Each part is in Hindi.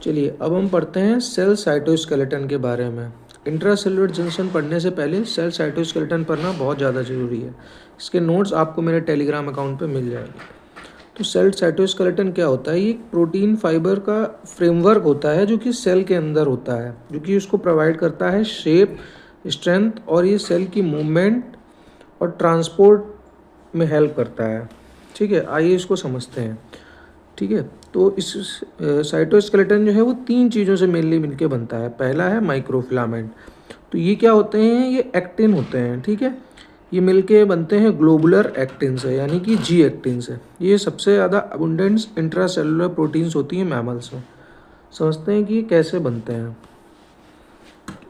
चलिए अब हम पढ़ते हैं सेल साइटोस्केलेटन के बारे में। इंट्रासेलुलर जंक्शन पढ़ने से पहले सेल साइटोस्केलेटन पढ़ना बहुत ज़्यादा ज़रूरी है। इसके नोट्स आपको मेरे टेलीग्राम अकाउंट पे मिल जाएंगे। तो सेल साइटोस्केलेटन क्या होता है? ये एक प्रोटीन फाइबर का फ्रेमवर्क होता है जो कि सेल के अंदर होता है, जो कि उसको प्रोवाइड करता है शेप, स्ट्रेंथ और ये सेल की मूवमेंट और ट्रांसपोर्ट में हेल्प करता है। ठीक है, आइए इसको समझते हैं। ठीक है, तो इस साइटोस्केलेटन जो है वो 3 चीज़ों से मेनली मिलके बनता है। पहला है माइक्रोफिलामेंट। तो ये क्या होते हैं? ये एक्टिन होते हैं। ठीक है, ये मिलके बनते हैं ग्लोबुलर एक्टिन से, यानी कि जी एक्टिन से। ये सबसे ज़्यादा अबुंडेंस इंट्रासेलुलर प्रोटीन्स होती हैं मैमल्स में। समझते हैं कि ये कैसे बनते हैं।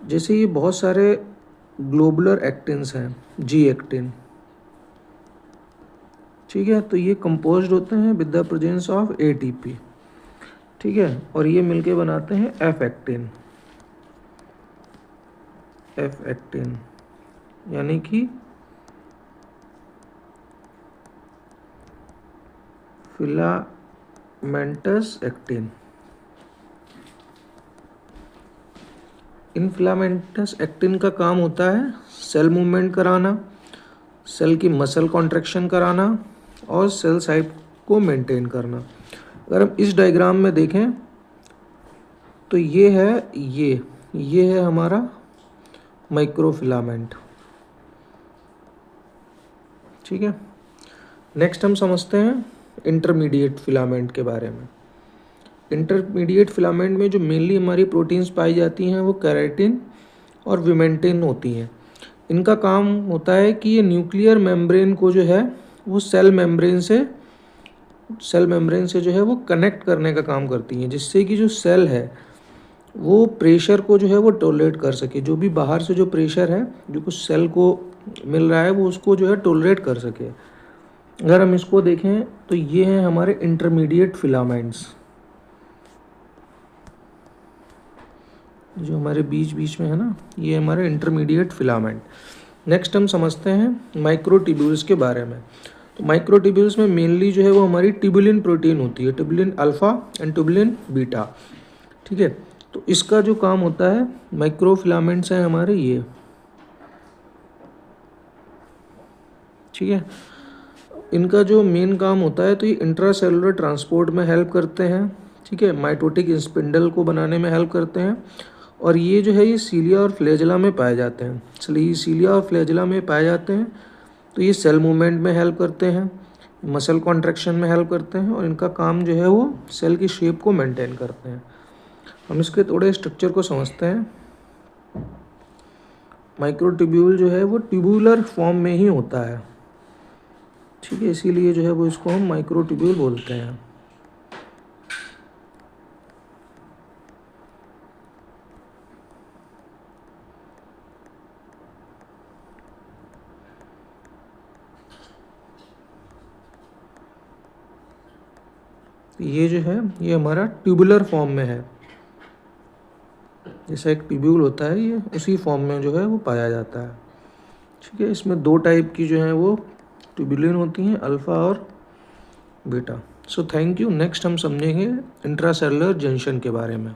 जैसे ये बहुत सारे ग्लोबुलर एक्टिन्स हैं, जी एक्टिन। ठीक है, तो ये कंपोज्ड होते हैं with the presence of ATP. ठीक है, और ये मिलके बनाते हैं एफ एक्टिन। एफ एक्टिन यानी कि फिलामेंटस एक्टिन। इन फिलामेंटस एक्टिन का काम होता है सेल मूवमेंट कराना, सेल की मसल कॉन्ट्रैक्शन कराना और सेल साइट को मेंटेन करना। अगर हम इस डायग्राम में देखें तो ये है हमारा माइक्रोफिलामेंट। ठीक है, नेक्स्ट हम समझते हैं इंटरमीडिएट फिलामेंट के बारे में। इंटरमीडिएट फिलामेंट में जो मेनली हमारी प्रोटीन्स पाई जाती हैं वो केराटिन और विमेंटिन होती हैं। इनका काम होता है कि ये न्यूक्लियर मेम्ब्रेन को जो है वो सेल मेम्ब्रेन से जो है वो कनेक्ट करने का काम करती हैं, जिससे कि जो सेल है वो प्रेशर को जो है वो टॉलरेट कर सके। जो भी बाहर से जो प्रेशर है जो कुछ सेल को मिल रहा है वो उसको जो है टॉलरेट कर सके। अगर हम इसको देखें तो ये हैं हमारे इंटरमीडिएट फिलामेंट्स, जो हमारे बीच बीच में है ना, ये हमारे इंटरमीडिएट फिलामेंट। नेक्स्ट हम समझते हैं माइक्रोट्यूब्यूल्स के बारे में। तो माइक्रोट्यूब्यूल्स में मेनली जो है वो हमारी ट्यूबुलिन प्रोटीन होती है, tubulin alpha and tubulin beta. ठीक है, तो इसका जो काम होता है, माइक्रोफिलामेंट्स हैं हमारे ये। ठीक है, इनका जो मेन काम होता है तो ये इंट्रासेलुलर ट्रांसपोर्ट में हेल्प करते हैं। ठीक है, माइटोटिक स्पिंडल को बनाने में हेल्प करते हैं। और ये जो है ये सीलिया और फ्लैजेला में पाए जाते हैं। इसलिए सीलिया और फ्लैजेला में पाए जाते हैं। तो ये सेल मूवमेंट में हेल्प करते हैं, मसल कॉन्ट्रैक्शन में हेल्प करते हैं और इनका काम जो है वो सेल की शेप को मेंटेन करते हैं। हम इसके थोड़े स्ट्रक्चर को समझते हैं। माइक्रोट्यूब्यूल जो है वो ट्यूबुलर फॉर्म में ही होता है। ठीक है, इसीलिए जो है वो इसको हम माइक्रोट्यूब्यूल बोलते हैं। ये जो है ये हमारा ट्यूबुलर फॉर्म में है, जैसा एक ट्यूब्यूल होता है ये उसी फॉर्म में जो है वो पाया जाता है। ठीक है, इसमें 2 टाइप की जो है वो ट्यूबुलिन होती हैं, अल्फ़ा और beta. So thank you. Next हम समझेंगे इंट्रासेलुलर जंक्शन के बारे में।